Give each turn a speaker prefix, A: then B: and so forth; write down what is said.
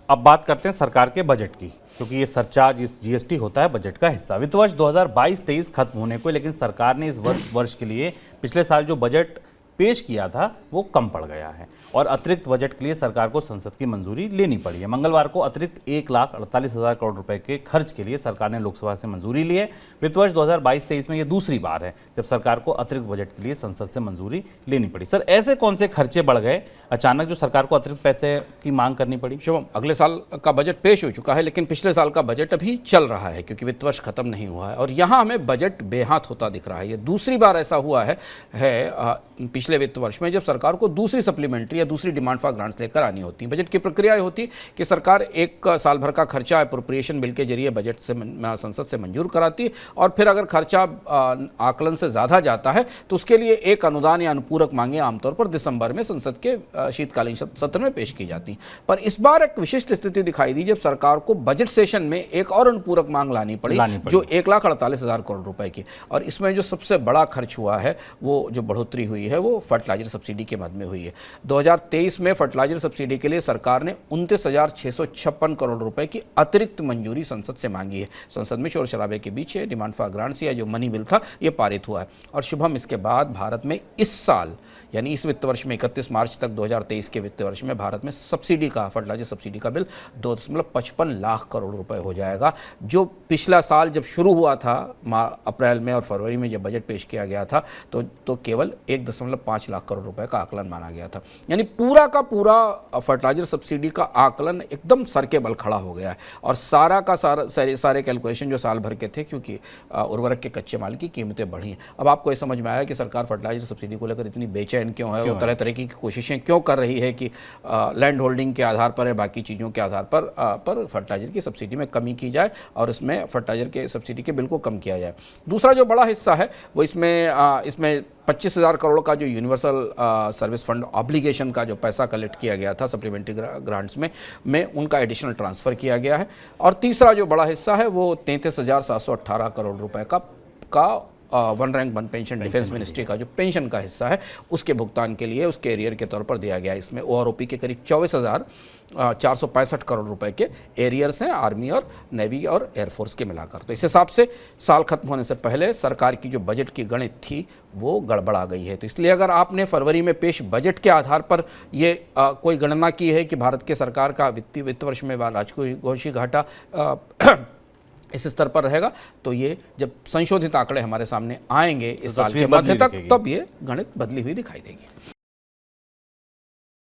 A: अब बात करते हैं सरकार के बजट की, क्योंकि ये सरचार्ज, इस जीएसटी होता है बजट का हिस्सा। वित्त वर्ष 2022-23 खत्म होने को, लेकिन सरकार ने इस वर्ष के लिए पिछले साल जो बजट पेश किया था वो कम पड़ गया है और अतिरिक्त बजट के लिए सरकार को संसद की मंजूरी लेनी पड़ी है। मंगलवार को अतिरिक्त 1,48,000 करोड़ रुपए के खर्च के लिए सरकार ने लोकसभा से मंजूरी ली है। वित्त वर्ष 2022-23 में ये दूसरी बार है जब सरकार को अतिरिक्त बजट के लिए संसद से मंजूरी लेनी पड़ी। सर, ऐसे कौन से खर्चे बढ़ गए अचानक जो सरकार को अतिरिक्त पैसे की मांग करनी पड़ी?
B: शुभम, अगले साल का बजट पेश हो चुका है, लेकिन पिछले साल का बजट अभी चल रहा है क्योंकि वित्त वर्ष खत्म नहीं हुआ है और यहाँ हमें बजट बेहाथ होता दिख रहा है। ये दूसरी बार ऐसा हुआ है पिछले वित्त वर्ष में जब सरकार को दूसरी सप्लीमेंट्री या दूसरी डिमांड फॉर ग्रांट्स लेकर आनी होती है। बजट की प्रक्रिया होती है कि सरकार एक साल भर का खर्चा अप्रोप्रिएशन बिल के जरिए बजट से संसद से मंजूर कराती है और फिर अगर खर्चा आकलन से ज़्यादा जाता है तो उसके लिए एक अनुदान या अनुपूरक मांगे आमतौर पर दिसंबर में संसद के शीतकालीन सत्र में पेश की जाती हैं। पर इस बार एक विशिष्ट स्थिति दिखाई दी जब सरकार को बजट सेशन में एक और अनुपूरक मांग लानी पड़ी जो 1,48,000 करोड़ रुपए की। और इसमें जो सबसे बड़ा खर्च हुआ है, वो जो बढ़ोतरी हुई है, वो फर्टिलाइजर सब्सिडी के मद में हुई है। 2023 में फर्टिलाइजर सब्सिडी के लिए सरकार ने 29,656 करोड़ रुपए की अतिरिक्त मंजूरी संसद से मांगी है। संसद में शोर शराबे के बीच डिमांड फॉर ग्रांट्स या जो मनी बिल था ये पारित हुआ है। और शुभम, इसके बाद भारत में इस साल यानी इस वित्त वर्ष में 31 मार्च तक 2023 के वित्त वर्ष में भारत में सब्सिडी का, फर्टिलाइजर सब्सिडी का बिल 2.55 लाख करोड़ रुपए हो जाएगा। जो पिछला साल जब शुरू हुआ था अप्रैल में और फरवरी में जब बजट पेश किया गया था तो केवल 1.5 लाख करोड़ रुपए का आकलन माना गया था। यानी पूरा का पूरा फर्टिलाइजर सब्सिडी का आकलन एकदम सर के बल खड़ा हो गया है और सारे कैलकुलेशन जो साल भर के थे, क्योंकि उर्वरक के कच्चे माल की कीमतें बढ़ी हैं। अब आपको ये समझ में आया कि सरकार फर्टिलाइजर सब्सिडी को लेकर इतनी बेचैन क्यों है, वो तरह तरह की कोशिशें क्यों कर रही है कि लैंड होल्डिंग के आधार पर या बाकी चीज़ों के आधार पर फर्टिलाइजर की सब्सिडी में कमी की जाए और इसमें फर्टिलाइजर के सब्सिडी के बिल को कम किया जाए। दूसरा जो बड़ा हिस्सा है वो इसमें 25,000 करोड़ का जो यूनिवर्सल सर्विस फंड ऑब्लिगेशन का जो पैसा कलेक्ट किया गया था सप्लीमेंट्री ग्रांट्स में उनका एडिशनल ट्रांसफ़र किया गया है। और तीसरा जो बड़ा हिस्सा है वो 33,718 करोड़ रुपए का one rank one pension defence ministry का जो पेंशन का हिस्सा है उसके भुगतान के लिए उसके एरियर के तौर पर दिया गया है। इसमें ओआरओपी के करीब 24,465 करोड़ रुपए के एरियर्स हैं आर्मी और नेवी और एयरफोर्स के मिलाकर। तो इस हिसाब से साल खत्म होने से पहले सरकार की जो बजट की गणित थी वो गड़बड़ा गई है। तो इसलिए अगर आपने फरवरी में पेश बजट के आधार पर ये कोई गणना की है कि भारत के सरकार का वित्त वर्ष में राजकोषीय घाटा इस स्तर पर रहेगा, तो ये जब संशोधित आंकड़े हमारे सामने आएंगे इस साल के मध्य तक, तब ये गणित बदली हुई दिखाई देगी।